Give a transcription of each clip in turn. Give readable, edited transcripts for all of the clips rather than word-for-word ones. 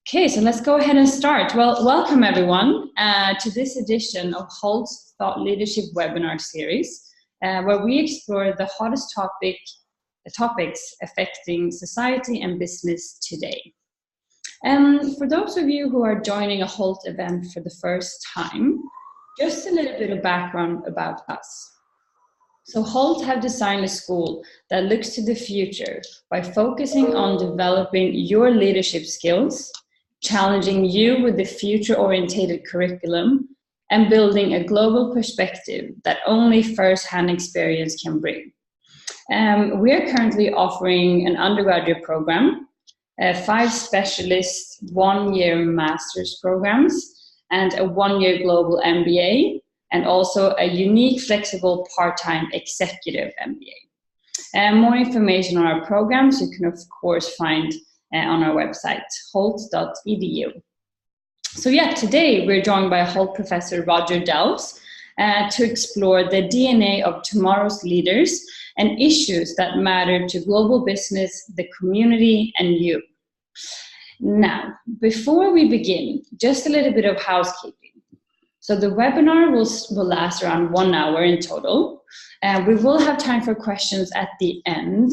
Okay, so let's go ahead and start. Well, welcome everyone to this edition of Hult's Thought Leadership webinar series, where we explore the hottest topics affecting society and business today. For those of you who are joining a Hult event for the first time, just a little bit of background about us. So Hult have designed a school that looks to the future by focusing on developing your leadership skills, challenging you with the future-oriented curriculum, and building a global perspective that only first-hand experience can bring. We are currently offering an undergraduate program, 5 specialist 1-year master's programs, and a 1-year global MBA, and also a unique, flexible, part-time executive MBA. More information on our programs you can, of course, find on our website, hult.edu. So yeah, today we're joined by Hult Professor Roger Delves to explore the DNA of tomorrow's leaders and issues that matter to global business, the community, and you. Now, before we begin, just a little bit of housekeeping. So the webinar will last around 1 hour in total. We will have time for questions at the end.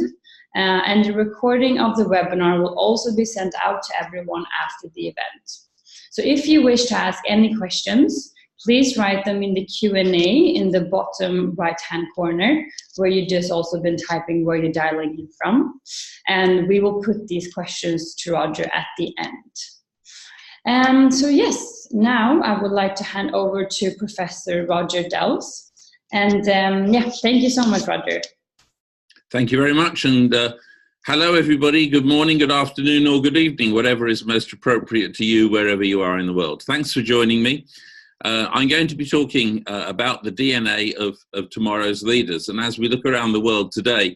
And the recording of the webinar will also be sent out to everyone after the event. So if you wish to ask any questions, please write them in the Q&A in the bottom right-hand corner, where you just also been typing where you're dialing in from. And we will put these questions to Roger at the end. So yes, now I would like to hand over to Professor Roger Delves. And yeah, thank you so much, Roger. Thank you very much, and hello everybody, good morning, good afternoon or good evening, whatever is most appropriate to you wherever you are in the world. Thanks for joining me. I'm going to be talking about the DNA of tomorrow's leaders, and as we look around the world today,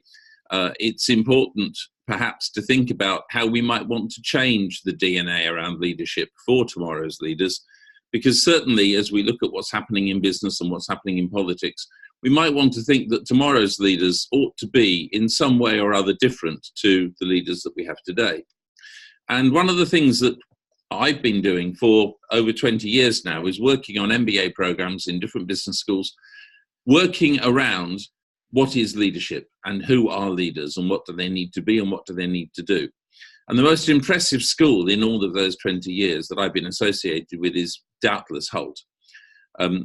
it's important perhaps to think about how we might want to change the DNA around leadership for tomorrow's leaders, because certainly as we look at what's happening in business and what's happening in politics, we might want to think that tomorrow's leaders ought to be in some way or other different to the leaders that we have today. And one of the things that I've been doing for over 20 years now is working on MBA programs in different business schools, working around what is leadership and who are leaders and what do they need to be and what do they need to do. And the most impressive school in all of those 20 years that I've been associated with is doubtless Hult.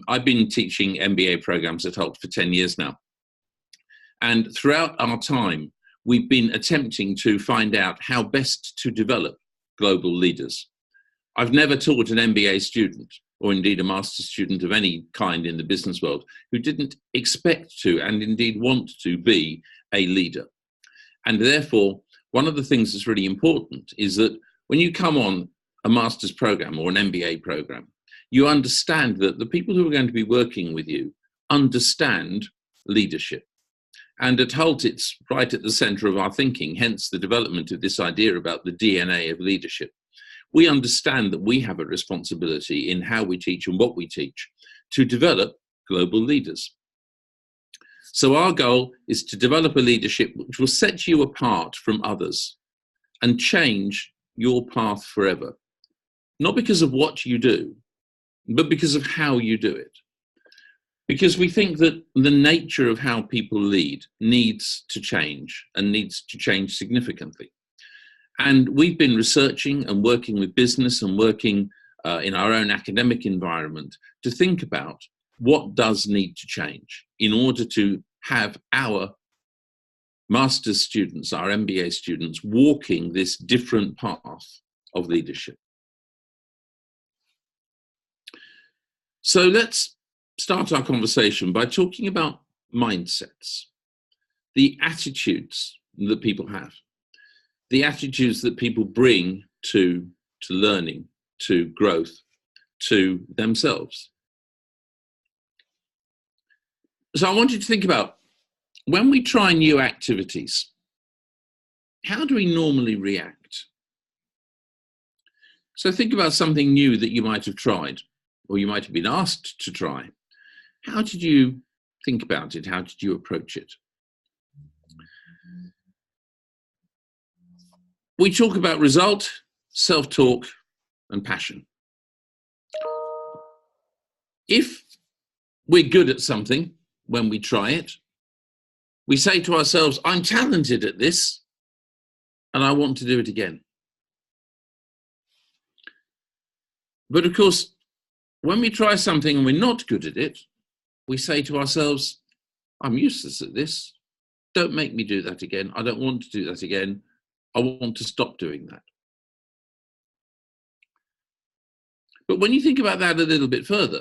I've been teaching MBA programs at Hult for 10 years now. And throughout our time, we've been attempting to find out how best to develop global leaders. I've never taught an MBA student, or indeed a master's student of any kind in the business world, who didn't expect to and indeed want to be a leader. And therefore, one of the things that's really important is that when you come on a master's program or an MBA program, you understand that the people who are going to be working with you understand leadership. And at Hult, it's right at the center of our thinking, hence the development of this idea about the DNA of leadership. We understand that we have a responsibility in how we teach and what we teach to develop global leaders. So our goal is to develop a leadership which will set you apart from others and change your path forever. Not because of what you do, but because of how you do it. Because we think that the nature of how people lead needs to change and needs to change significantly. And we've been researching and working with business and working in our own academic environment to think about what does need to change in order to have our master's students, our MBA students, walking this different path of leadership. So let's start our conversation by talking about mindsets, the attitudes that people have, the attitudes that people bring to learning, to growth, to themselves. So I want you to think about when we try new activities, how do we normally react? So think about something new that you might have tried, or you might have been asked to try. How did you think about it? How did you approach it? We talk about result, self-talk, and passion. If we're good at something when we try it, we say to ourselves, I'm talented at this and I want to do it again. But of course, when we try something and we're not good at it, we say to ourselves, I'm useless at this. Don't make me do that again. I don't want to do that again. I want to stop doing that. But when you think about that a little bit further,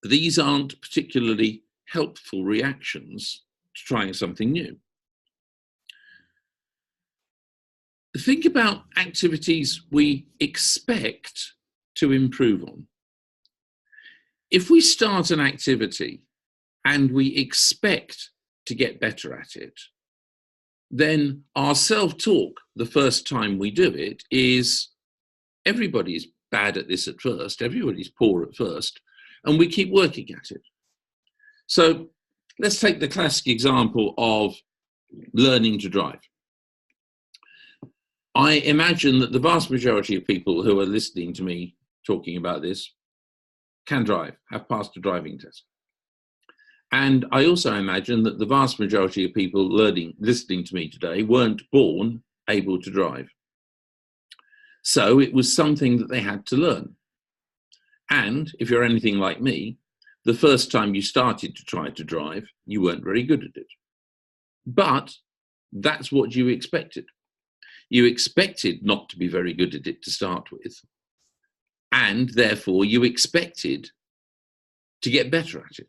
these aren't particularly helpful reactions to trying something new. Think about activities we expect to improve on. If we start an activity and we expect to get better at it, then our self-talk the first time we do it is, everybody's bad at this at first, everybody's poor at first, and we keep working at it. So let's take the classic example of learning to drive. I imagine that the vast majority of people who are listening to me talking about this can drive, have passed a driving test. And I also imagine that the vast majority of people listening to me today weren't born able to drive. So it was something that they had to learn. And if you're anything like me, the first time you started to try to drive, you weren't very good at it. But that's what you expected. You expected not to be very good at it to start with. And therefore you expected to get better at it.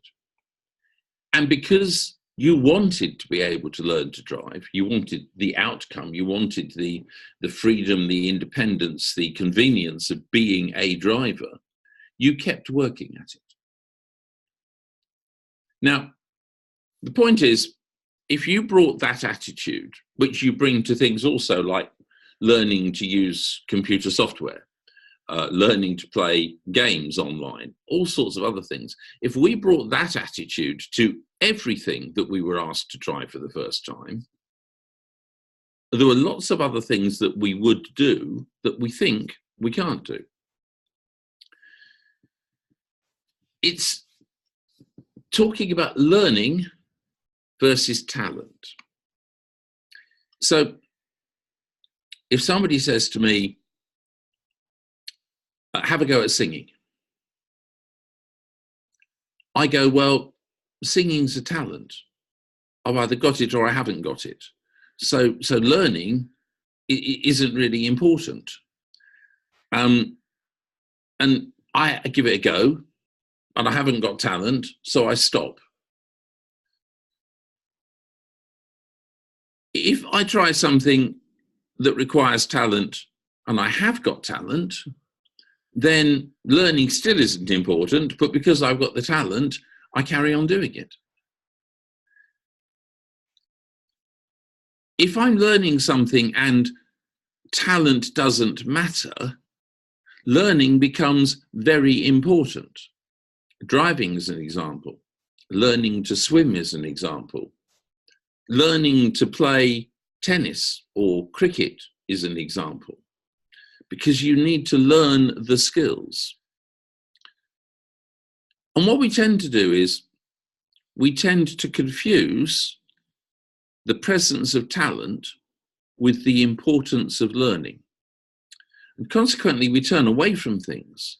And because you wanted to be able to learn to drive, you wanted the outcome, you wanted the freedom, the independence, the convenience of being a driver, you kept working at it. Now, the point is, if you brought that attitude, which you bring to things also like learning to use computer software, learning to play games online, all sorts of other things. If we brought that attitude to everything that we were asked to try for the first time, there were lots of other things that we would do that we think we can't do. It's talking about learning versus talent. So if somebody says to me, have a go at singing, I go, well, singing's a talent. I've either got it or I haven't got it. So learning isn't really important. And I give it a go, and I haven't got talent, so I stop. If I try something that requires talent and I have got talent, then learning still isn't important, but because I've got the talent, I carry on doing it. If I'm learning something and talent doesn't matter, learning becomes very important. Driving is an example. Learning to swim is an example. Learning to play tennis or cricket is an example, because you need to learn the skills. And what we tend to do is we tend to confuse the presence of talent with the importance of learning. And consequently, we turn away from things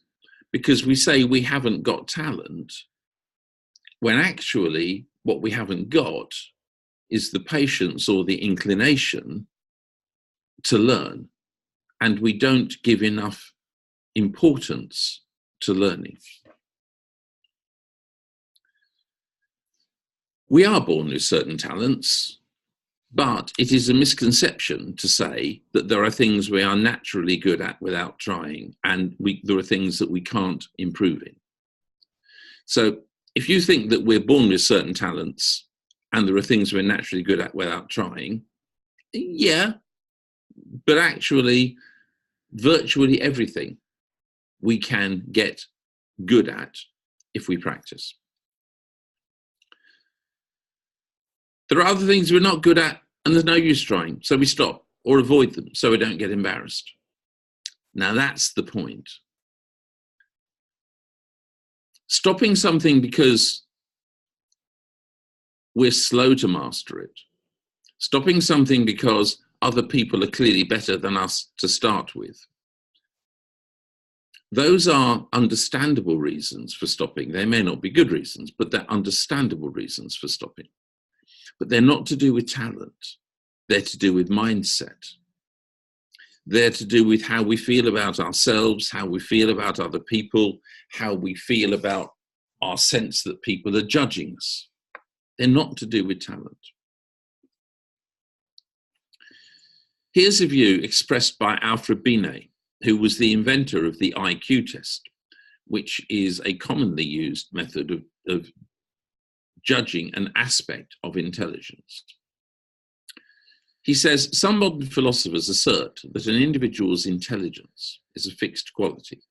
because we say we haven't got talent, when actually what we haven't got is the patience or the inclination to learn. And we don't give enough importance to learning. We are born with certain talents, but it is a misconception to say that there are things we are naturally good at without trying, and there are things that we can't improve in. So if you think that we're born with certain talents and there are things we're naturally good at without trying, yeah, but actually virtually everything we can get good at if we practice. There are other things we're not good at and there's no use trying, so we stop or avoid them so we don't get embarrassed. Now that's the point. Stopping something because we're slow to master it. Stopping something because other people are clearly better than us to start with. Those are understandable reasons for stopping. They may not be good reasons, but they're understandable reasons for stopping. But they're not to do with talent. They're to do with mindset. They're to do with how we feel about ourselves, how we feel about other people, how we feel about our sense that people are judging us. They're not to do with talent. Here's a view expressed by Alfred Binet, who was the inventor of the IQ test, which is a commonly used method of judging an aspect of intelligence. He says, some modern philosophers assert that an individual's intelligence is a fixed quality.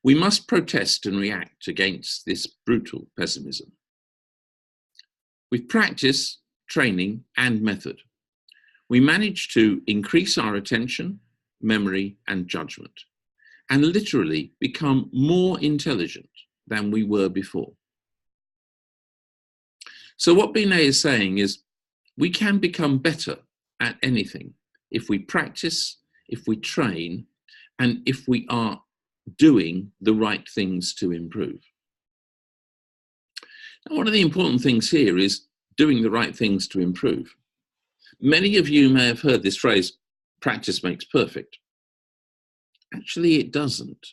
We must protest and react against this brutal pessimism. With practice, training, and method, we manage to increase our attention, memory, and judgment, and literally become more intelligent than we were before. So what Binet is saying is, we can become better at anything if we practice, if we train, and if we are doing the right things to improve. Now, one of the important things here is doing the right things to improve. Many of you may have heard this phrase, practice makes perfect. Actually, it doesn't.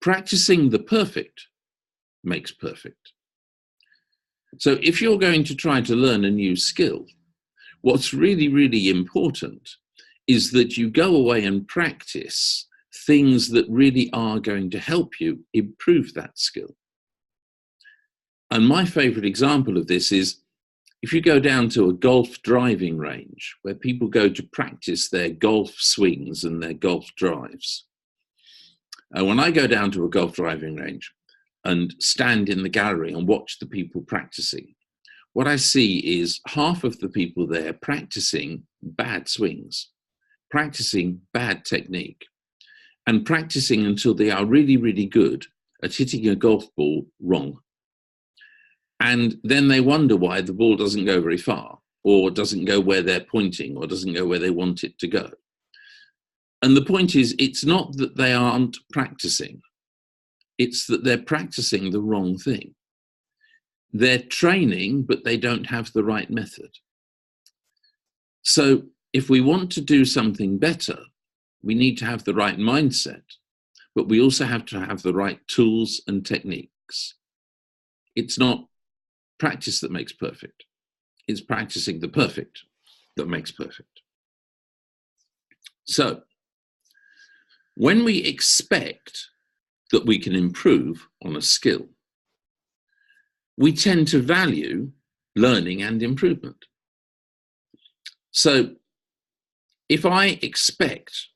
Practicing the perfect makes perfect. So if you're going to try to learn a new skill, what's really, really important is that you go away and practice things that really are going to help you improve that skill. And my favorite example of this is if you go down to a golf driving range where people go to practice their golf swings and their golf drives. When I go down to a golf driving range and stand in the gallery and watch the people practicing, what I see is half of the people there practicing bad swings, practicing bad technique, and practicing until they are really, really good at hitting a golf ball wrong. And then they wonder why the ball doesn't go very far, or doesn't go where they're pointing, or doesn't go where they want it to go. And the point is, it's not that they aren't practicing. It's that they're practicing the wrong thing. They're training, but they don't have the right method. So if we want to do something better, we need to have the right mindset, but we also have to have the right tools and techniques. It's not practice that makes perfect. It's practicing the perfect that makes perfect. So when we expect that we can improve on a skill, we tend to value learning and improvement. So if I expect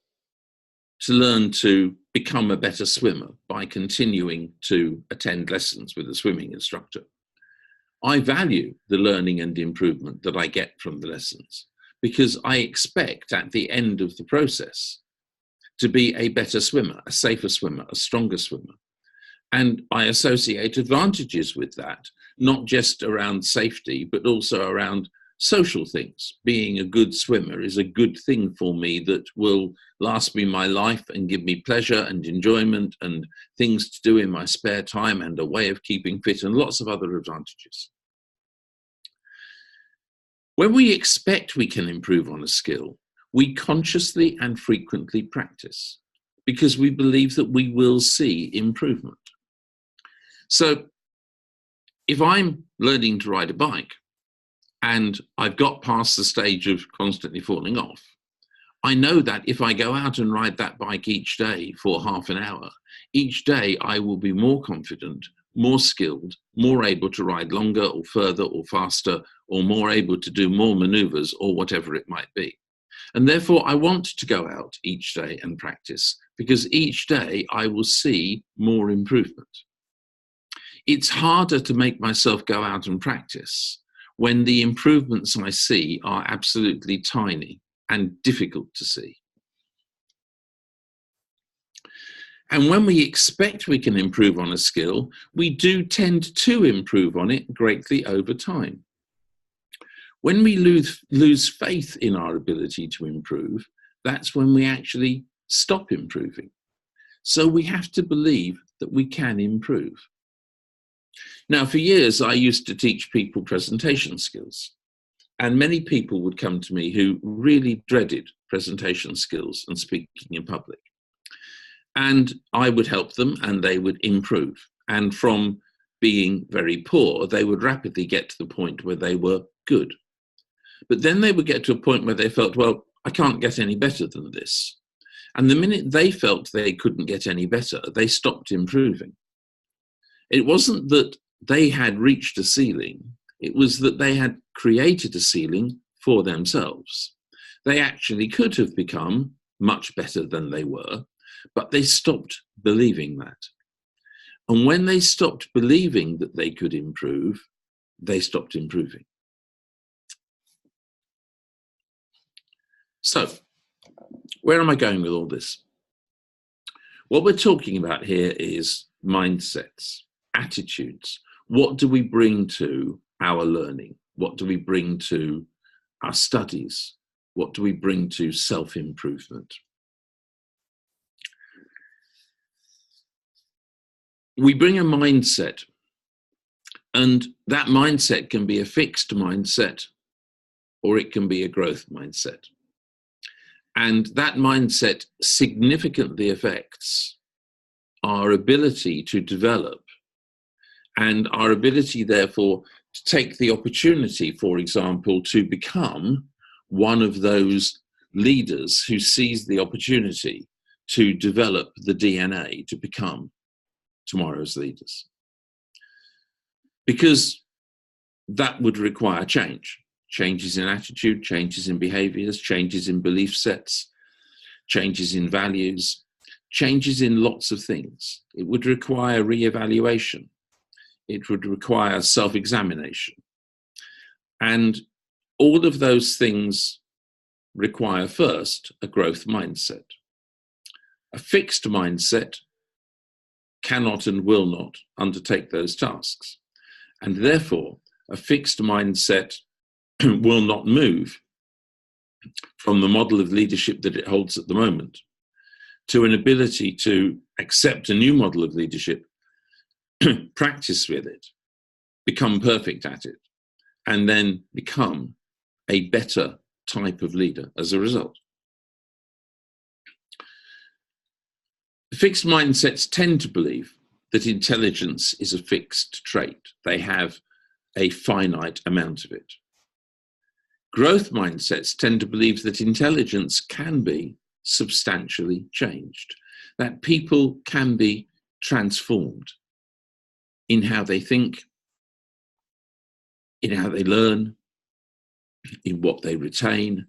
to learn to become a better swimmer by continuing to attend lessons with a swimming instructor, I value the learning and improvement that I get from the lessons because I expect at the end of the process to be a better swimmer, a safer swimmer, a stronger swimmer. And I associate advantages with that, not just around safety, but also around social things. Being a good swimmer is a good thing for me that will last me my life and give me pleasure and enjoyment and things to do in my spare time and a way of keeping fit and lots of other advantages. When we expect we can improve on a skill, we consciously and frequently practice because we believe that we will see improvement. So if I'm learning to ride a bike and I've got past the stage of constantly falling off, I know that if I go out and ride that bike each day for half an hour, each day I will be more confident, more skilled, more able to ride longer or further or faster, or more able to do more maneuvers or whatever it might be. And therefore I want to go out each day and practice because each day I will see more improvement. It's harder to make myself go out and practice when the improvements I see are absolutely tiny and difficult to see. And when we expect we can improve on a skill, we do tend to improve on it greatly over time. When we lose faith in our ability to improve, that's when we actually stop improving. So we have to believe that we can improve. Now, for years, I used to teach people presentation skills, and many people would come to me who really dreaded presentation skills and speaking in public. And I would help them and they would improve. And from being very poor, they would rapidly get to the point where they were good. But then they would get to a point where they felt, well, I can't get any better than this. And the minute they felt they couldn't get any better, they stopped improving. It wasn't that they had reached a ceiling, it was that they had created a ceiling for themselves. They actually could have become much better than they were, but they stopped believing that. And when they stopped believing that they could improve, they stopped improving. So, where am I going with all this? What we're talking about here is mindsets, attitudes. What do we bring to our learning? What do we bring to our studies? What do we bring to self-improvement? We bring a mindset, and that mindset can be a fixed mindset or it can be a growth mindset. And that mindset significantly affects our ability to develop and our ability, therefore, to take the opportunity, for example, to become one of those leaders who sees the opportunity to develop the DNA to become tomorrow's leaders. Because that would require change. Changes in attitude, changes in behaviors, changes in belief sets, changes in values, changes in lots of things. It would require re-evaluation. It would require self-examination. And all of those things require first a growth mindset. A fixed mindset cannot and will not undertake those tasks. And therefore, a fixed mindset will not move from the model of leadership that it holds at the moment to an ability to accept a new model of leadership, practice with it, become perfect at it, and then become a better type of leader as a result. Fixed mindsets tend to believe that intelligence is a fixed trait. They have a finite amount of it. Growth mindsets tend to believe that intelligence can be substantially changed, that people can be transformed in how they think, in how they learn, in what they retain,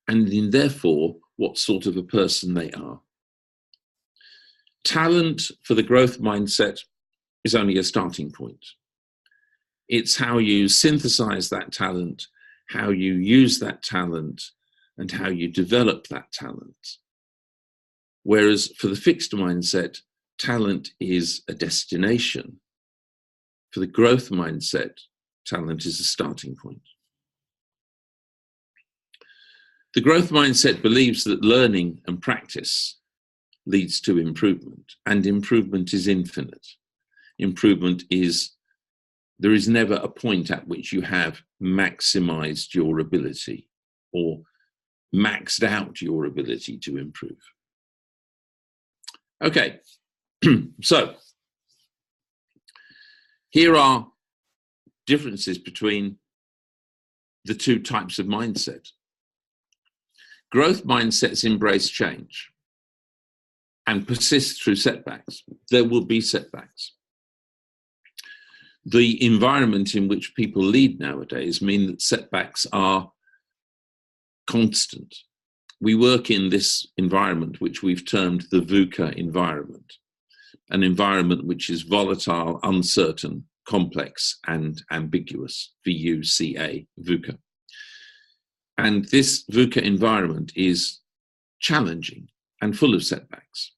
and in therefore what sort of a person they are. Talent for the growth mindset is only a starting point. It's how you synthesize that talent, how you use that talent, and how you develop that talent. Whereas for the fixed mindset, talent is a destination. For the growth mindset, talent is a starting point. The growth mindset believes that learning and practice leads to improvement, and improvement is infinite. Improvement is, there is never a point at which you have maximized your ability or maxed out your ability to improve. Okay, so here are differences between the two types of mindset. Growth mindsets embrace change and persist through setbacks. There will be setbacks. The environment in which people lead nowadays mean that setbacks are constant. We work in this environment which we've termed the VUCA environment, an environment which is volatile, uncertain, complex, and ambiguous, VUCA, VUCA. And this VUCA environment is challenging and full of setbacks.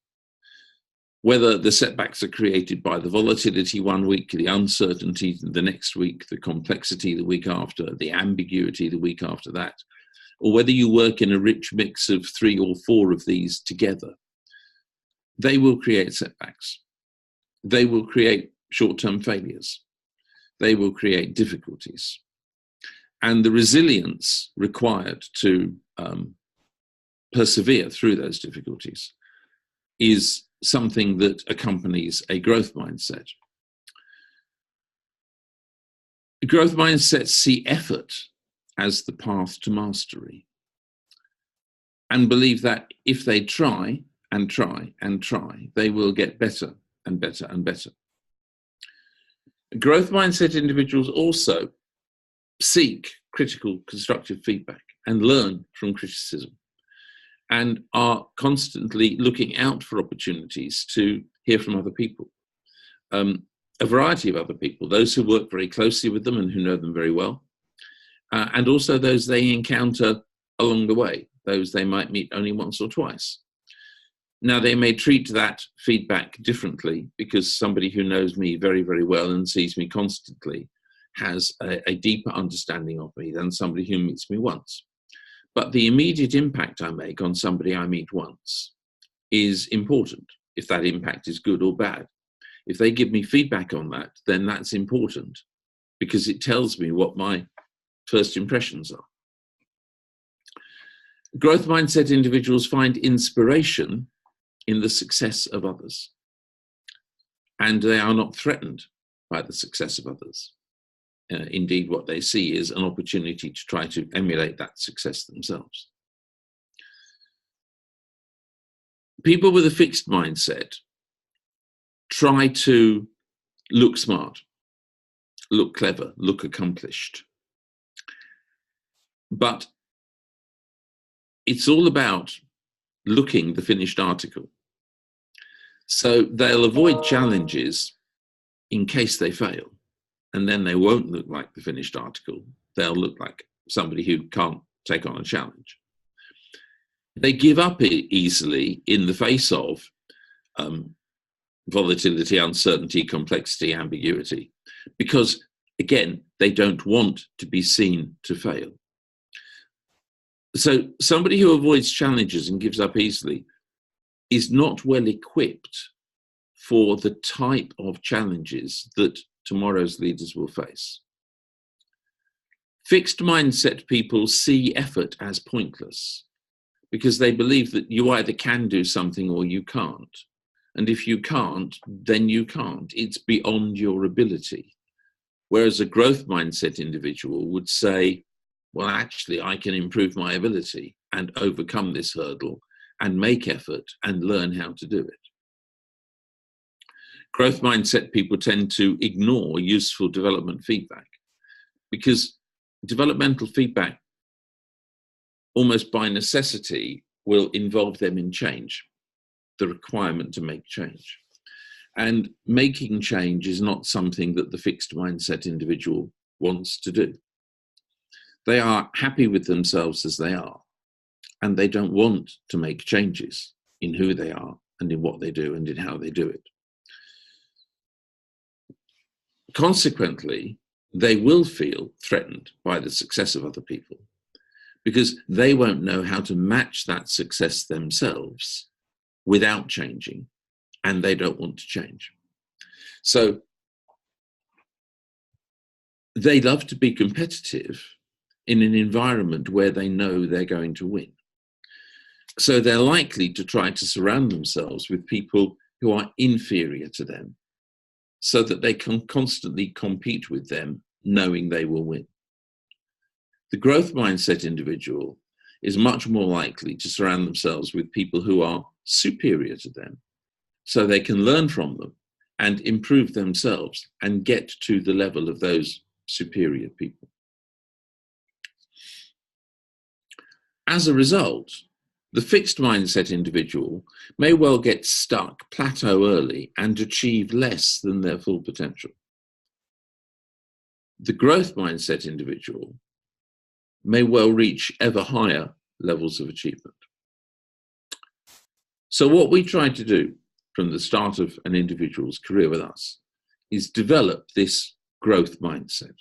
whether the setbacks are created by the volatility one week, the uncertainty the next week, the complexity the week after, the ambiguity the week after that, or whether you work in a rich mix of 3 or 4 of these together, they will create setbacks. They will create short-term failures. They will create difficulties. And the resilience required to persevere through those difficulties is something that accompanies a growth mindset. Growth mindsets see effort as the path to mastery and believe that if they try and try and try, they will get better and better and better. Growth mindset individuals also seek critical, constructive feedback and learn from criticism, and are constantly looking out for opportunities to hear from other people, a variety of other people, those who work very closely with them and who know them very well, and also those they encounter along the way, those they might meet only once or twice. Now, they may treat that feedback differently because somebody who knows me very, very well and sees me constantly has a deeper understanding of me than somebody who meets me once. But the immediate impact I make on somebody I meet once is important, if that impact is good or bad. If they give me feedback on that, then that's important because it tells me what my first impressions are. Growth mindset individuals find inspiration in the success of others, and they are not threatened by the success of others. Indeed, what they see is an opportunity to try to emulate that success themselves. People with a fixed mindset try to look smart, look clever, look accomplished. But it's all about looking the finished article. So they'll avoid challenges in case they fail. And then they won't look like the finished article. They'll look like somebody who can't take on a challenge. They give up easily in the face of volatility, uncertainty, complexity, ambiguity, because, again, they don't want to be seen to fail. So somebody who avoids challenges and gives up easily is not well equipped for the type of challenges that tomorrow's leaders will face. Fixed mindset people see effort as pointless because they believe that you either can do something or you can't. And if you can't, then you can't. It's beyond your ability. Whereas a growth mindset individual would say, well, actually, I can improve my ability and overcome this hurdle and make effort and learn how to do it. Growth mindset people tend to ignore useful development feedback because developmental feedback, almost by necessity, will involve them in change, the requirement to make change. And making change is not something that the fixed mindset individual wants to do. They are happy with themselves as they are, and they don't want to make changes in who they are and in what they do and in how they do it. Consequently, they will feel threatened by the success of other people because they won't know how to match that success themselves without changing, and they don't want to change. So they love to be competitive in an environment where they know they're going to win. So they're likely to try to surround themselves with people who are inferior to them so that they can constantly compete with them, knowing they will win. The growth mindset individual is much more likely to surround themselves with people who are superior to them so they can learn from them and improve themselves and get to the level of those superior people. As a result, the fixed mindset individual may well get stuck, plateau early, and achieve less than their full potential. The growth mindset individual may well reach ever higher levels of achievement. So what we try to do from the start of an individual's career with us is develop this growth mindset.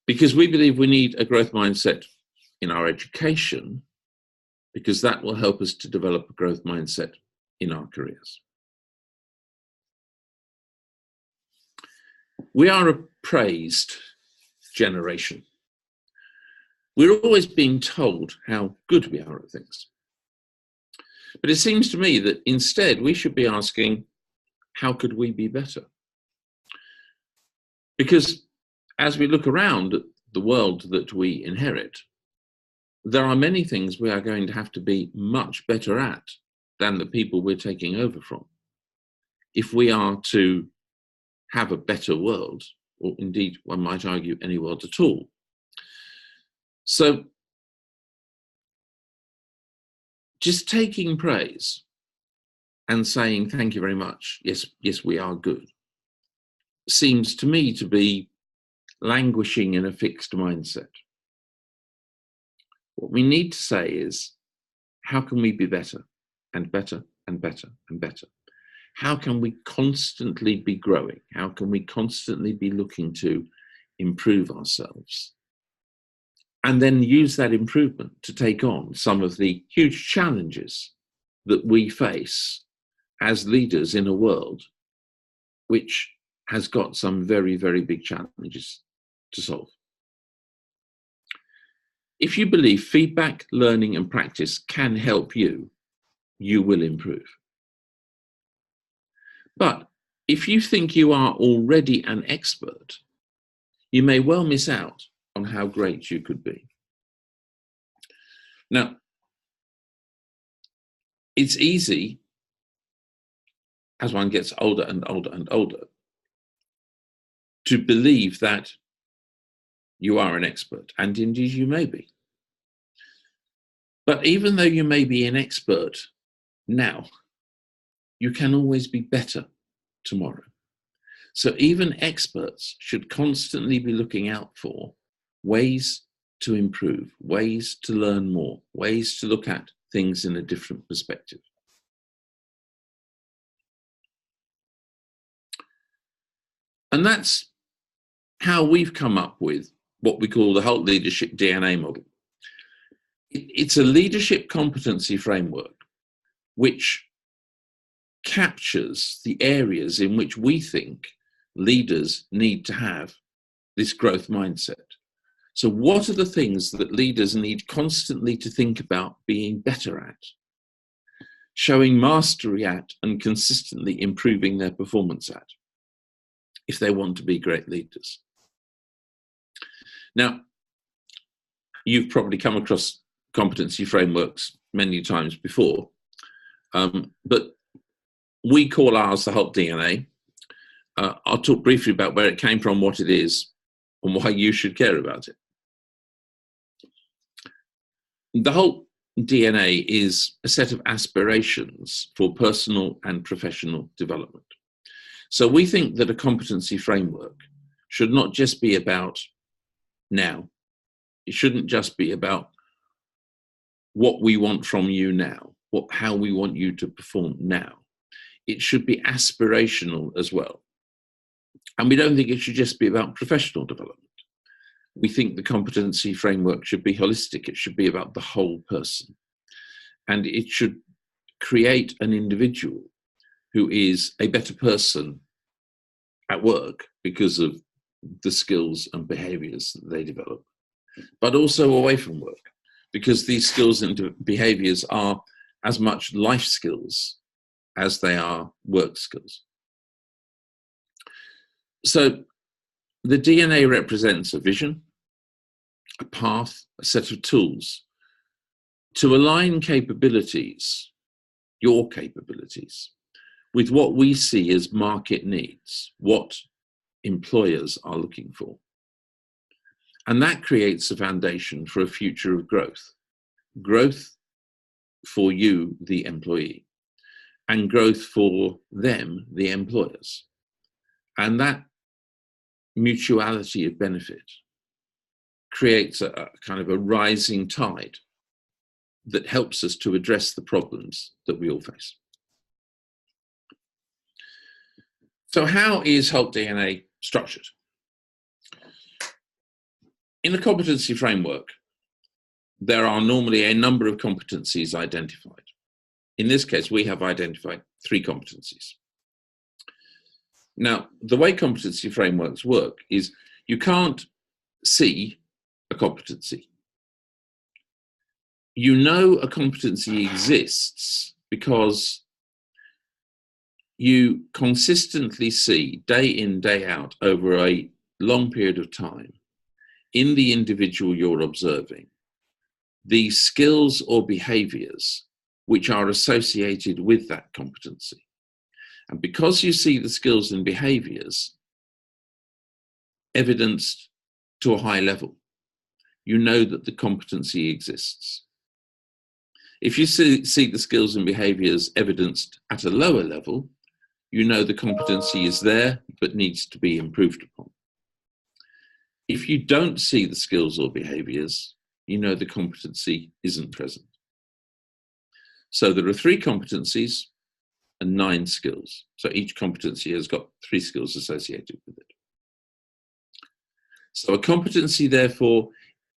Because we believe we need a growth mindset in our education, because that will help us to develop a growth mindset in our careers. We are a praised generation. We're always being told how good we are at things. But it seems to me that instead we should be asking, how could we be better? Because as we look around at the world that we inherit, there are many things we are going to have to be much better at than the people we're taking over from, if we are to have a better world, or indeed, one might argue, any world at all. So, just taking praise and saying, thank you very much, yes, we are good, seems to me to be languishing in a fixed mindset. What we need to say is, how can we be better and better and better and better? How can we constantly be growing? How can we constantly be looking to improve ourselves? And then use that improvement to take on some of the huge challenges that we face as leaders in a world which has got some very, very big challenges to solve. If you believe feedback, learning, and practice can help you, you will improve. But if you think you are already an expert, you may well miss out on how great you could be. Now, it's easy, as one gets older and older and older, to believe that you are an expert, and indeed you may be. But even though you may be an expert now, you can always be better tomorrow. So even experts should constantly be looking out for ways to improve, ways to learn more, ways to look at things in a different perspective. And that's how we've come up with what we call the Hult Leadership DNA model. It's a leadership competency framework which captures the areas in which we think leaders need to have this growth mindset. So what are the things that leaders need constantly to think about being better at, showing mastery at, and consistently improving their performance at, if they want to be great leaders? Now, you've probably come across competency frameworks many times before, but we call ours the Hult DNA. I'll talk briefly about where it came from, what it is, and why you should care about it. The Hult DNA is a set of aspirations for personal and professional development. So we think that a competency framework should not just be about now. It shouldn't just be about what we want from you now, how we want you to perform now. It should be aspirational as well. And we don't think it should just be about professional development. We think the competency framework should be holistic. It should be about the whole person. And it should create an individual who is a better person at work because of the skills and behaviors that they develop, but also away from work, because these skills and behaviors are as much life skills as they are work skills. So the DNA represents a vision, a path, a set of tools to align capabilities, your capabilities, with what we see as market needs, what employers are looking for. And that creates a foundation for a future of growth. Growth for you, the employee, and growth for them, the employers. And that mutuality of benefit creates a kind of a rising tide that helps us to address the problems that we all face. So how is Hult DNA structured? In the competency framework, there are normally a number of competencies identified. In this case, we have identified 3 competencies. Now, the way competency frameworks work is you can't see a competency. You know a competency exists because you consistently see day in, day out over a long period of time in the individual you're observing the skills or behaviors which are associated with that competency. And because you see the skills and behaviors evidenced to a high level, you know that the competency exists. If you see the skills and behaviors evidenced at a lower level, you know the competency is there but needs to be improved upon. If you don't see the skills or behaviors, you know the competency isn't present. So there are 3 competencies and 9 skills. So each competency has got 3 skills associated with it. So a competency, therefore,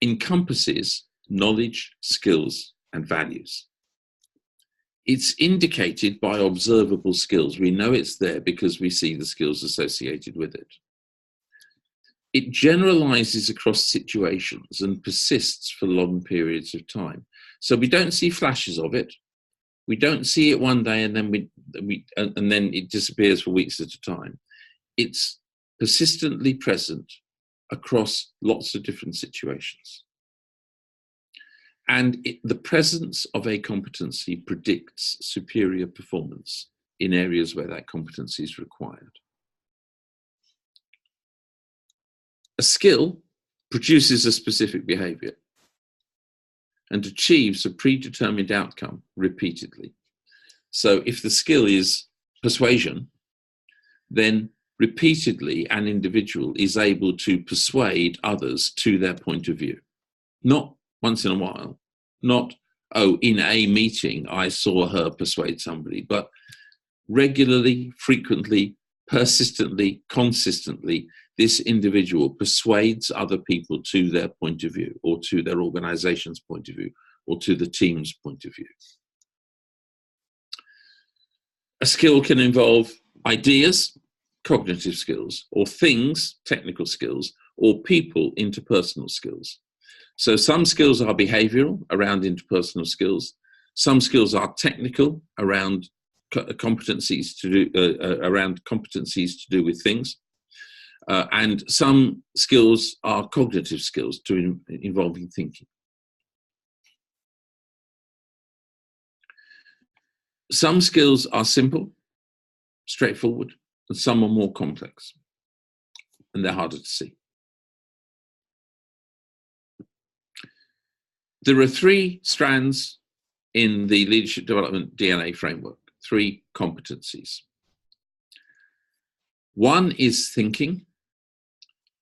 encompasses knowledge, skills, and values. It's indicated by observable skills. We know it's there because we see the skills associated with it. It generalizes across situations and persists for long periods of time. So we don't see flashes of it. We don't see it one day and then then it disappears for weeks at a time. It's persistently present across lots of different situations. And the presence of a competency predicts superior performance in areas where that competency is required. A skill produces a specific behavior and achieves a predetermined outcome repeatedly. So if the skill is persuasion, then repeatedly an individual is able to persuade others to their point of view. Not once in a while, not, oh, in a meeting I saw her persuade somebody, but regularly, frequently, persistently, consistently, this individual persuades other people to their point of view, or to their organization's point of view, or to the team's point of view. A skill can involve ideas, cognitive skills, or things, technical skills, or people, interpersonal skills. So some skills are behavioral, around interpersonal skills. Some skills are technical, around competencies to do with things. And some skills are cognitive skills involving thinking. Some skills are simple, straightforward, and some are more complex, and they're harder to see. There are 3 strands in the Leadership Development DNA framework, 3 competencies. One is thinking,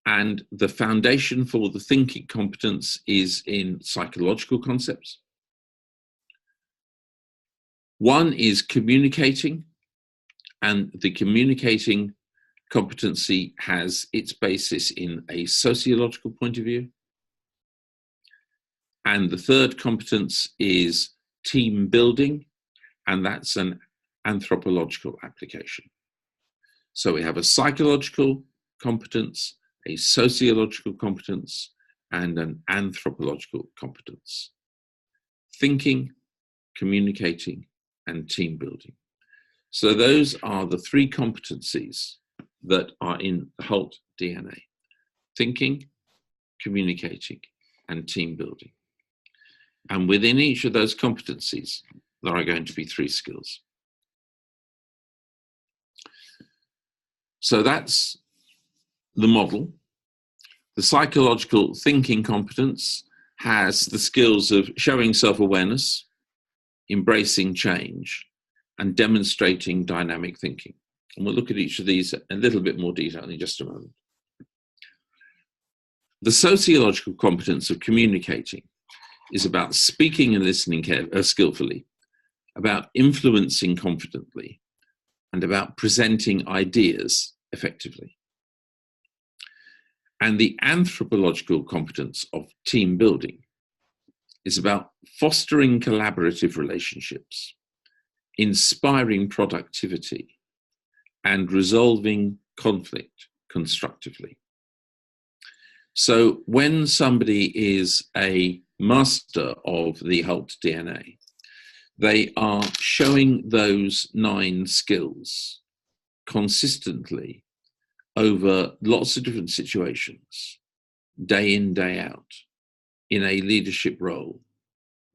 and the foundation for the thinking competence is in psychological concepts. One is communicating, and the communicating competency has its basis in a sociological point of view. And the third competence is team building, and that's an anthropological application. So we have a psychological competence, a sociological competence, and an anthropological competence. Thinking, communicating, and team building. So those are the 3 competencies that are in Hult DNA. Thinking, communicating, and team building. And within each of those competencies, there are going to be 3 skills. So that's the model. The psychological thinking competence has the skills of showing self-awareness, embracing change, and demonstrating dynamic thinking. And we'll look at each of these in a little bit more detail in just a moment. The sociological competence of communicating is about speaking and listening skillfully, about influencing confidently, and about presenting ideas effectively. And the anthropological competence of team building is about fostering collaborative relationships, inspiring productivity, and resolving conflict constructively. So when somebody is a master of the Hult DNA, they are showing those 9 skills consistently over lots of different situations, day in, day out, in a leadership role,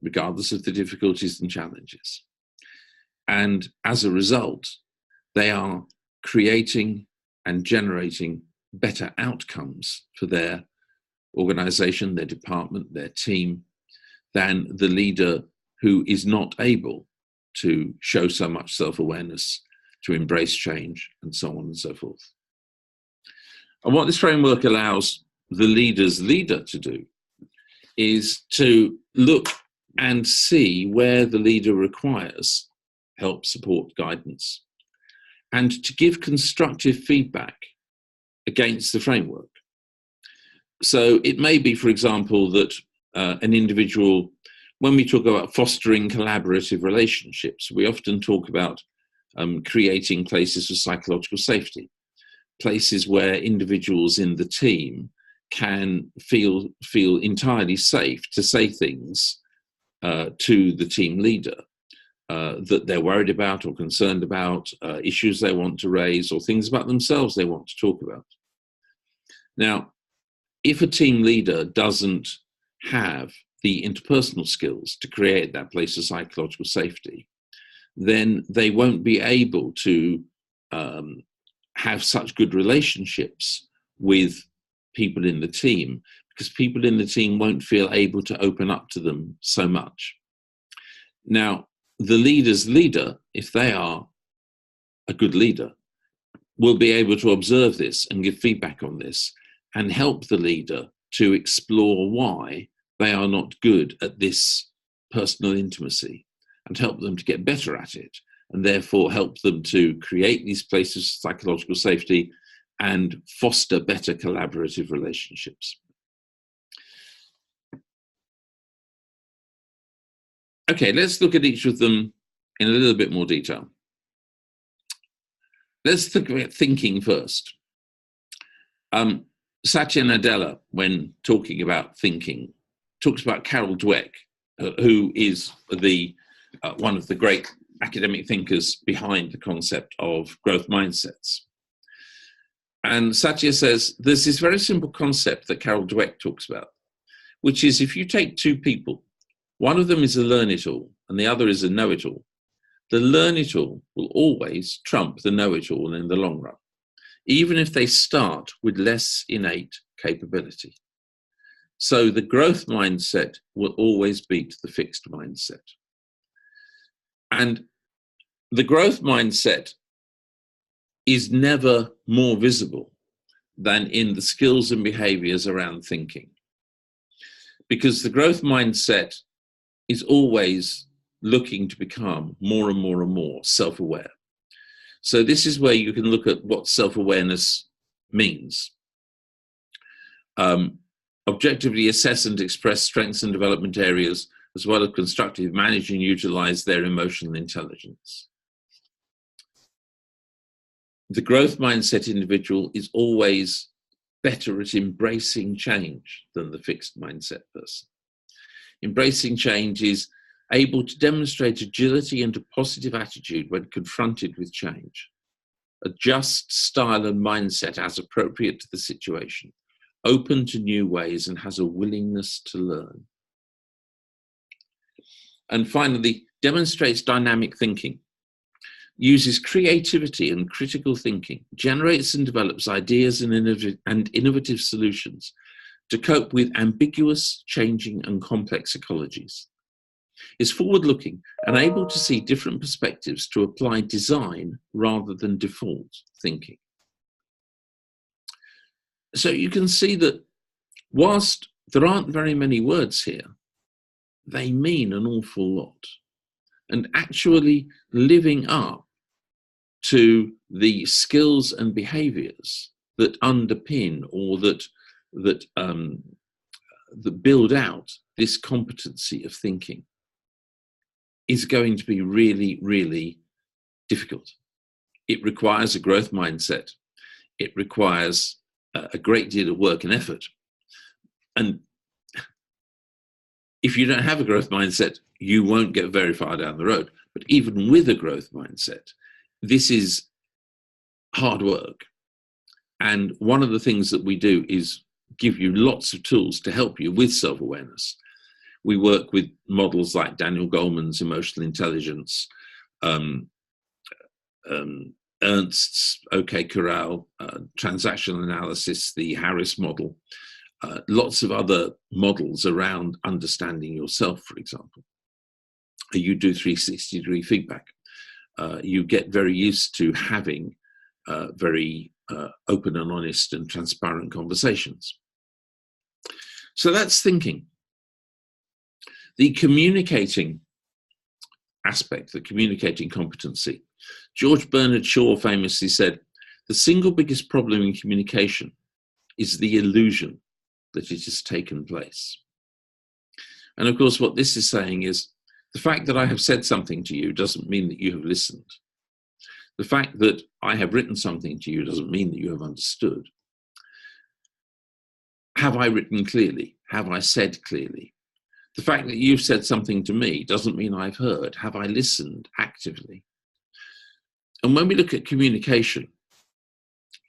regardless of the difficulties and challenges. And as a result, they are creating and generating better outcomes for their organization, their department, their team, than the leader who is not able to show so much self-awareness, to embrace change, and so on and so forth. And what this framework allows the leader's leader to do is to look and see where the leader requires help, support, guidance, and to give constructive feedback against the framework. So it may be, for example, that an individual, when we talk about fostering collaborative relationships, we often talk about creating places for psychological safety, places where individuals in the team can feel entirely safe to say things to the team leader that they're worried about or concerned about, issues they want to raise, or things about themselves they want to talk about. Now, if a team leader doesn't have the interpersonal skills to create that place of psychological safety, then they won't be able to have such good relationships with people in the team, because people in the team won't feel able to open up to them so much. Now, the leader's leader, if they are a good leader, will be able to observe this and give feedback on this and help the leader to explore why they are not good at this personal intimacy, and help them to get better at it, and therefore help them to create these places of psychological safety and foster better collaborative relationships. Okay, let's look at each of them in a little bit more detail. Let's think about thinking first. Satya Nadella, when talking about thinking, talks about Carol Dweck, who is one of the great academic thinkers behind the concept of growth mindsets. And Satya says there's this very simple concept that Carol Dweck talks about, which is if you take 2 people, one of them is a learn-it-all and the other is a know-it-all, the learn-it-all will always trump the know-it-all in the long run, even if they start with less innate capability. So the growth mindset will always beat the fixed mindset. And the growth mindset is never more visible than in the skills and behaviors around thinking, because the growth mindset is always looking to become more and more and more self-aware. So this is where you can look at what self-awareness means. Objectively assess and express strengths and development areas, as well as constructively manage and utilize their emotional intelligence. The growth mindset individual is always better at embracing change than the fixed mindset person. Embracing change is able to demonstrate agility and a positive attitude when confronted with change. Adjust style and mindset as appropriate to the situation, open to new ways, and has a willingness to learn. And finally, demonstrates dynamic thinking, uses creativity and critical thinking, generates and develops ideas and innovative solutions to cope with ambiguous, changing, and complex ecologies, is forward-looking and able to see different perspectives to apply design rather than default thinking. So you can see that whilst there aren't very many words here, they mean an awful lot. And actually living up to the skills and behaviors that underpin or that build out this competency of thinking is going to be really, really difficult. It requires a growth mindset. It requires a great deal of work and effort. And if you don't have a growth mindset, you won't get very far down the road. But even with a growth mindset, this is hard work. And one of the things that we do is give you lots of tools to help you with self-awareness. We work with models like Daniel Goleman's emotional intelligence, Ernst's OK Corral, transactional analysis, the Harris model, lots of other models around understanding yourself, for example. You do 360-degree feedback. You get very used to having very open and honest and transparent conversations. So that's thinking. The communicating aspect, the communicating competency. George Bernard Shaw famously said, the single biggest problem in communication is the illusion that it has taken place. And of course, what this is saying is, the fact that I have said something to you doesn't mean that you have listened. The fact that I have written something to you doesn't mean that you have understood. Have I written clearly? Have I said clearly? The fact that you've said something to me doesn't mean I've heard. Have I listened actively? And when we look at communication,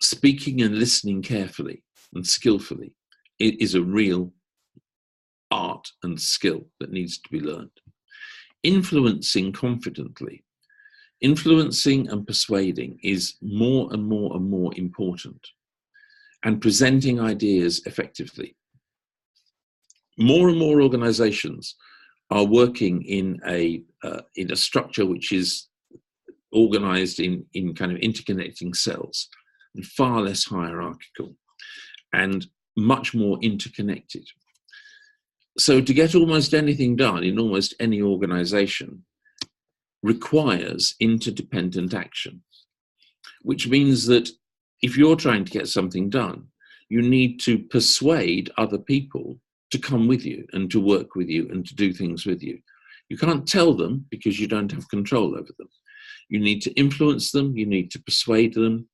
speaking and listening carefully and skillfully, it is a real art and skill that needs to be learned. Influencing confidently, influencing and persuading is more and more and more important, and presenting ideas effectively. More and more organizations are working in a structure which is organized in kind of interconnecting cells, and far less hierarchical and much more interconnected. So to get almost anything done in almost any organization requires interdependent action, which means that if you're trying to get something done, you need to persuade other people to come with you and to work with you and to do things with you. You can't tell them because you don't have control over them. You need to influence them, you need to persuade them,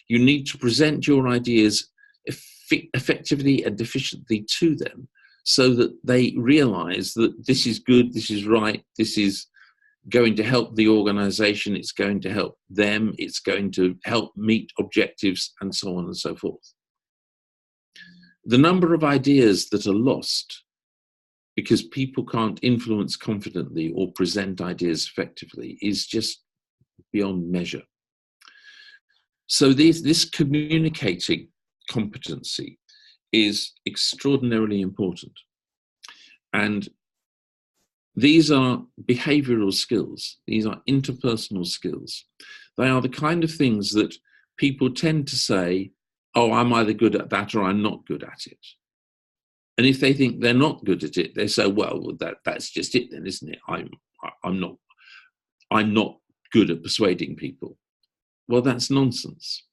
you need to present your ideas effectively and efficiently to them so that they realize that this is good, this is right, this is going to help the organization, it's going to help them, it's going to help meet objectives, and so on and so forth. The number of ideas that are lost because people can't influence confidently or present ideas effectively is just beyond measure. So this communicating competency is extraordinarily important. And these are behavioral skills. These are interpersonal skills. They are the kind of things that people tend to say, oh, I'm either good at that or I'm not good at it. And if they think they're not good at it, they say, well, that's just it then, isn't it? I'm not good at persuading people. Well, that's nonsense.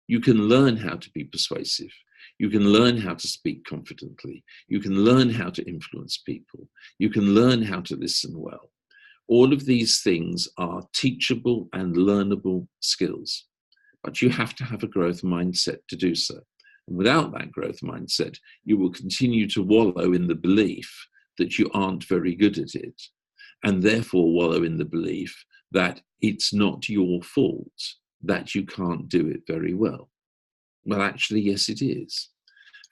You can learn how to be persuasive. You can learn how to speak confidently. You can learn how to influence people. You can learn how to listen well. All of these things are teachable and learnable skills, but you have to have a growth mindset to do so. And without that growth mindset, you will continue to wallow in the belief that you aren't very good at it, and therefore wallow in the belief that it's not your fault that you can't do it very well. Well, actually, yes, it is.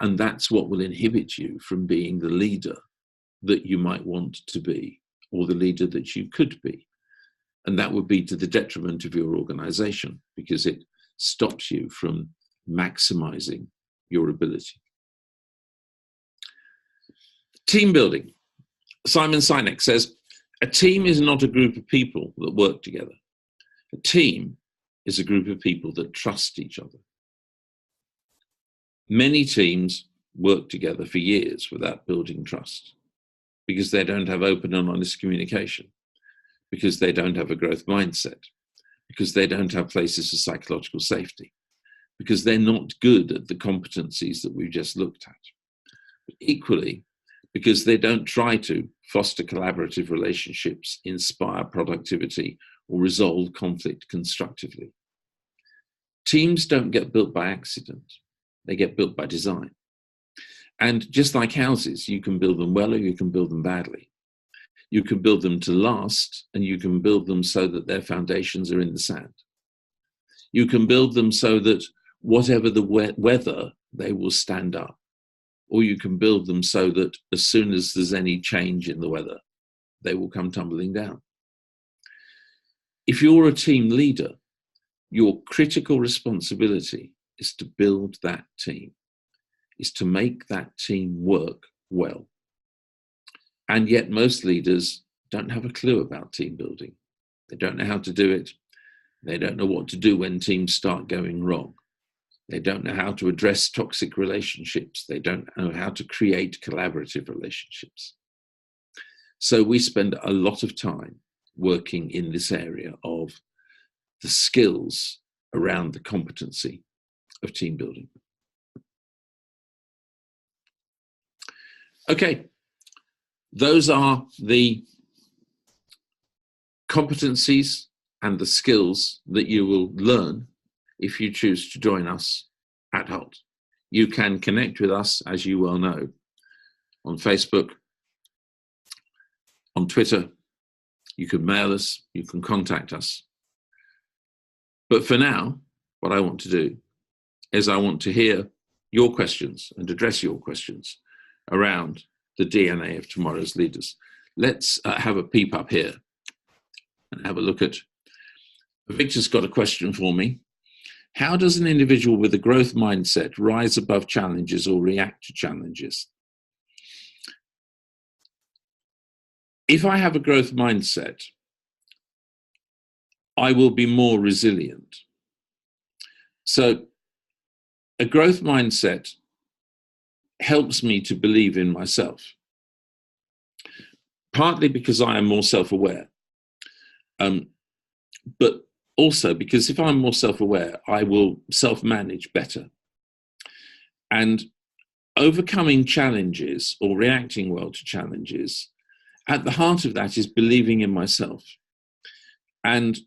And that's what will inhibit you from being the leader that you might want to be, or the leader that you could be. And that would be to the detriment of your organization, because it stops you from maximizing your ability. Team building. Simon Sinek says, a team is not a group of people that work together. A team is a group of people that trust each other. Many teams work together for years without building trust. because they don't have open and honest communication, because they don't have a growth mindset, because they don't have places for psychological safety, because they're not good at the competencies that we've just looked at. But equally, because they don't try to foster collaborative relationships, inspire productivity, or resolve conflict constructively. Teams don't get built by accident. They get built by design. And just like houses, you can build them well or you can build them badly. You can build them to last, and you can build them so that their foundations are in the sand. You can build them so that whatever the weather, they will stand up. Or you can build them so that as soon as there's any change in the weather, they will come tumbling down. If you're a team leader, your critical responsibility is to build that team, is to make that team work well. And yet most leaders don't have a clue about team building. They don't know how to do it. They don't know what to do when teams start going wrong. They don't know how to address toxic relationships. They don't know how to create collaborative relationships. So we spend a lot of time working in this area of the skills around the competency of team building. Okay, those are the competencies and the skills that you will learn if you choose to join us at Hult. You can connect with us, as you well know, on Facebook, on Twitter. You can mail us, you can contact us. But for now, what I want to do is I want to hear your questions and address your questions around the DNA of tomorrow's leaders. Let's have a peep up here and have a look at. Victor's got a question for me. How does an individual with a growth mindset rise above challenges or react to challenges? If I have a growth mindset, I will be more resilient. So a growth mindset helps me to believe in myself, partly because I am more self-aware, but also because if I'm more self-aware, I will self-manage better. And overcoming challenges or reacting well to challenges, at the heart of that is believing in myself. And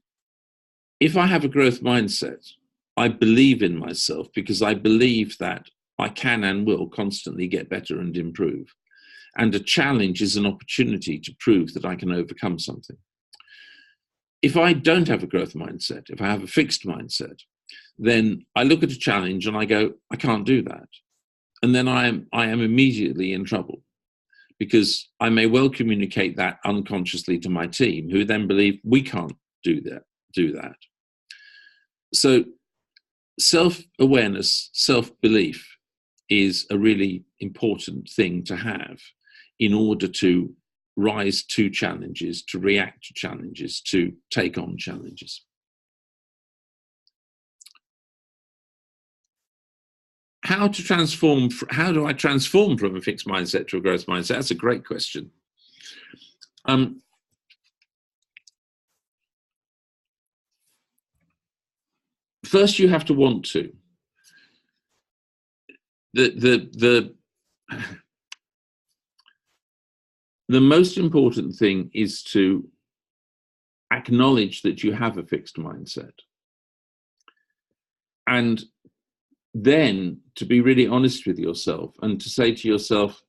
if I have a growth mindset, I believe in myself because I believe that I can and will constantly get better and improve. And a challenge is an opportunity to prove that I can overcome something. If I don't have a growth mindset, if I have a fixed mindset, then I look at a challenge and I go, I can't do that. And then I am immediately in trouble, because I may well communicate that unconsciously to my team, who then believe we can't do that. So self-awareness, self-belief is a really important thing to have in order to rise to challenges, to react to challenges, to take on challenges. How do I transform from a fixed mindset to a growth mindset? That's a great question. First, you have to want to. The most important thing is to acknowledge that you have a fixed mindset. And then to be really honest with yourself and to say to yourself,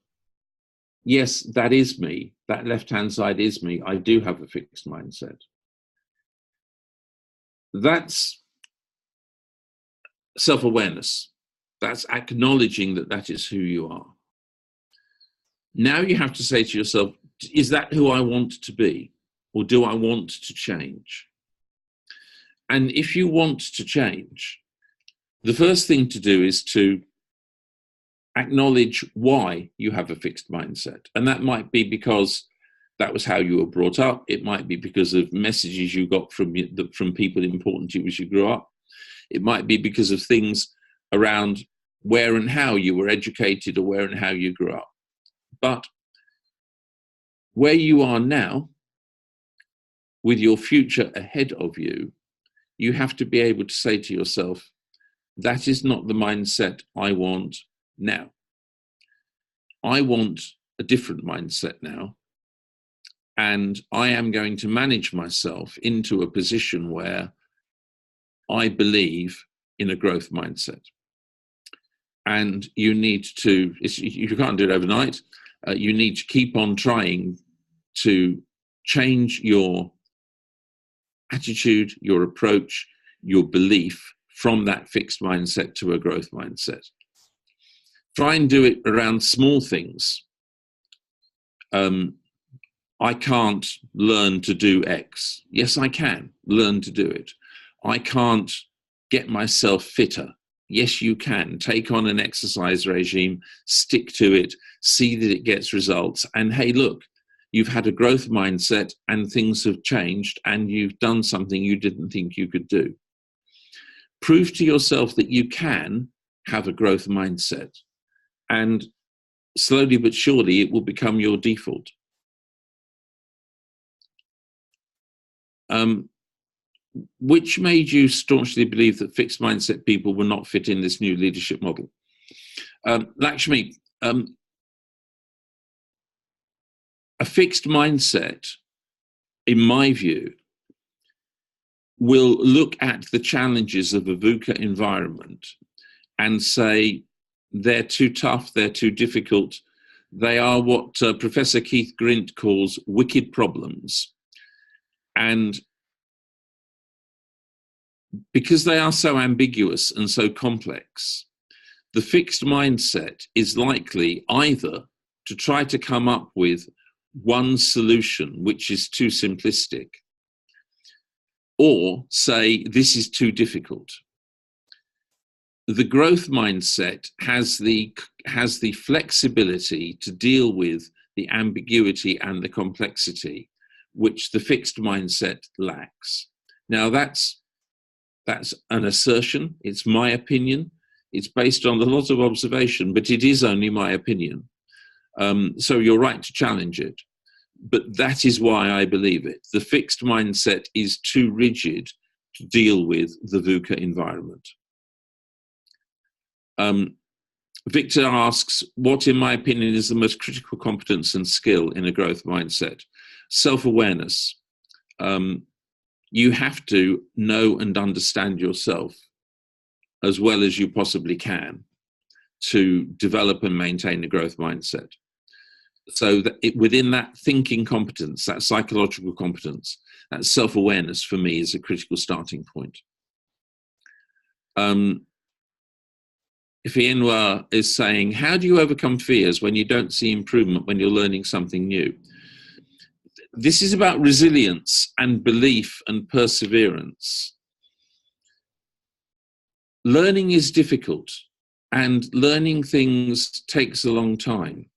yes, that is me. That left-hand side is me. I do have a fixed mindset. That's self-awareness. That's acknowledging that that is who you are. Now you have to say to yourself, is that who I want to be? Or do I want to change? And if you want to change, the first thing to do is to acknowledge why you have a fixed mindset. And that might be because that was how you were brought up. It might be because of messages you got from people important to you as you grew up. It might be because of things around where and how you were educated or where and how you grew up. But where you are now, with your future ahead of you, you have to be able to say to yourself, that is not the mindset I want now. I want a different mindset now, and I am going to manage myself into a position where I believe in a growth mindset. And you need to, you can't do it overnight. You need to keep on trying to change your attitude, your approach, your belief from that fixed mindset to a growth mindset. Try and do it around small things. I can't learn to do X. Yes, I can learn to do it. I can't get myself fitter. Yes, you can. Take on an exercise regime, stick to it, see that it gets results. And hey, look, you've had a growth mindset and things have changed and you've done something you didn't think you could do. Prove to yourself that you can have a growth mindset, and slowly but surely it will become your default. Which made you staunchly believe that fixed mindset people will not fit in this new leadership model? Lakshmi, a fixed mindset, in my view, will look at the challenges of a VUCA environment and say, they're too tough, they're too difficult. They are what Professor Keith Grint calls wicked problems. And because they are so ambiguous and so complex, the fixed mindset is likely either to try to come up with one solution which is too simplistic, or say this is too difficult. The growth mindset has the flexibility to deal with the ambiguity and the complexity, which the fixed mindset lacks. Now that's an assertion. It's my opinion. It's based on a lot of observation, but it is only my opinion. So you're right to challenge it, but that is why I believe it. The fixed mindset is too rigid to deal with the VUCA environment. Victor asks, what in my opinion is the most critical competence and skill in a growth mindset? Self-awareness. You have to know and understand yourself as well as you possibly can to develop and maintain a growth mindset. So that within that thinking competence, that psychological competence, that self-awareness for me is a critical starting point. Ifienwa is saying, how do you overcome fears when you don't see improvement when you're learning something new? This is about resilience and belief and perseverance. Learning is difficult, and learning things takes a long time.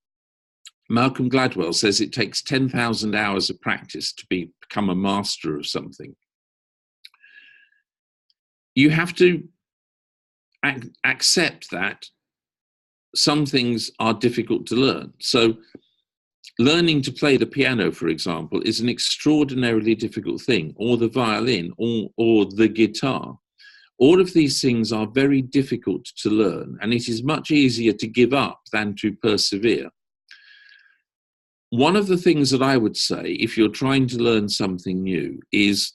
Malcolm Gladwell says it takes 10,000 hours of practice to become a master of something. You have to accept that some things are difficult to learn. So learning to play the piano, for example, is an extraordinarily difficult thing, or the violin, or the guitar. All of these things are very difficult to learn, and it is much easier to give up than to persevere. One of the things that I would say, if you're trying to learn something new, is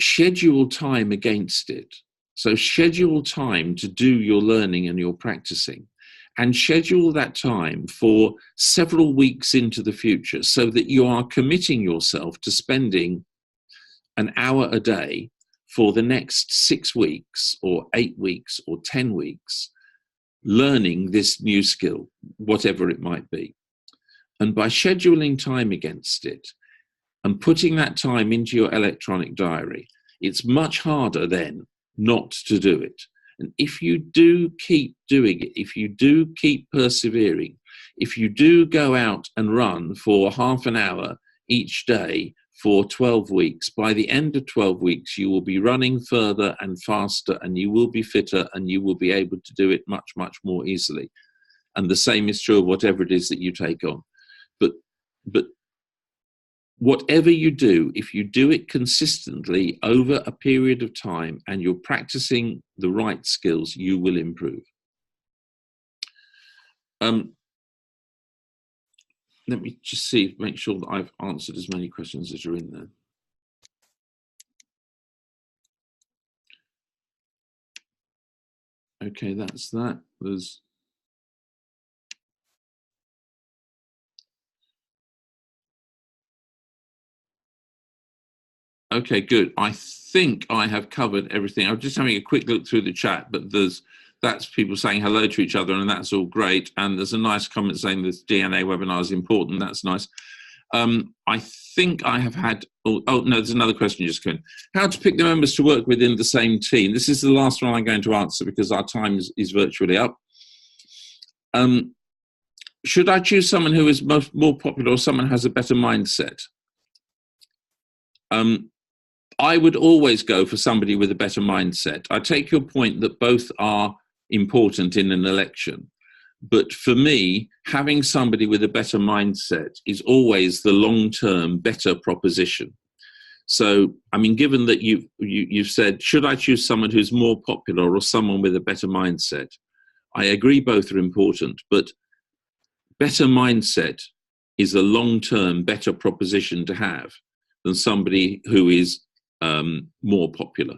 schedule time against it. So schedule time to do your learning and your practicing, and schedule that time for several weeks into the future so that you are committing yourself to spending an hour a day for the next 6 weeks or 8 weeks or 10 weeks, learning this new skill, whatever it might be. And by scheduling time against it and putting that time into your electronic diary, it's much harder then not to do it. And if you do keep doing it, if you do keep persevering, if you do go out and run for half an hour each day for 12 weeks, by the end of 12 weeks, you will be running further and faster, and you will be fitter, and you will be able to do it much, much more easily. And the same is true of whatever it is that you take on. but whatever you do, if you do it consistently over a period of time and you're practicing the right skills, you will improve. Let me just make sure that I've answered as many questions as are in there. Okay, that's that. Okay, good. I think I have covered everything. I'm just having a quick look through the chat, but that's people saying hello to each other, and that's all great. And there's a nice comment saying this DNA webinar is important. That's nice. I think I have had, oh no, there's another question just coming. How to pick the members to work within the same team? This is the last one I'm going to answer because our time is virtually up. Should I choose someone who is more popular or someone who has a better mindset? I would always go for somebody with a better mindset. I take your point that both are important in an election. But for me, having somebody with a better mindset is always the long-term better proposition. So, I mean, given that you've said, should I choose someone who's more popular or someone with a better mindset? I agree both are important, but better mindset is a long-term better proposition to have than somebody who is more popular.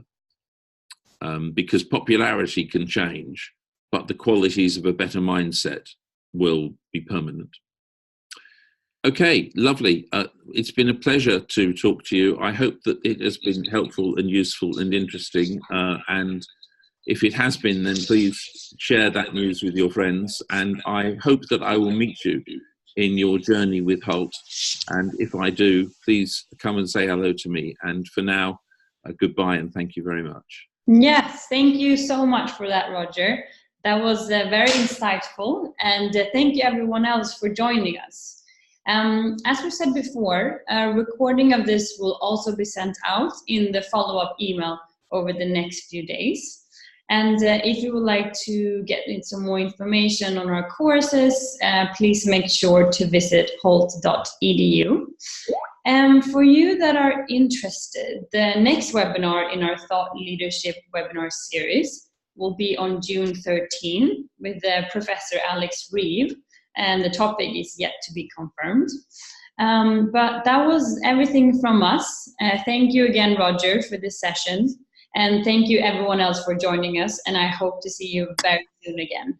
Because popularity can change, but the qualities of a better mindset will be permanent. Okay, lovely. It's been a pleasure to talk to you. I hope that it has been helpful and useful and interesting. And if it has been, then please share that news with your friends. And I hope that I will meet you in your journey with Hult. And if I do, please come and say hello to me. And for now, goodbye and thank you very much. Yes, thank you so much for that, Roger. That was very insightful, and thank you everyone else for joining us. As we said before, a recording of this will also be sent out in the follow-up email over the next few days. And if you would like to get some more information on our courses, please make sure to visit hult.edu. For you that are interested, the next webinar in our Thought Leadership webinar series will be on June 13 with Professor Alex Reeve, and the topic is yet to be confirmed. But that was everything from us. Thank you again, Roger, for this session, and thank you everyone else for joining us, and I hope to see you very soon again.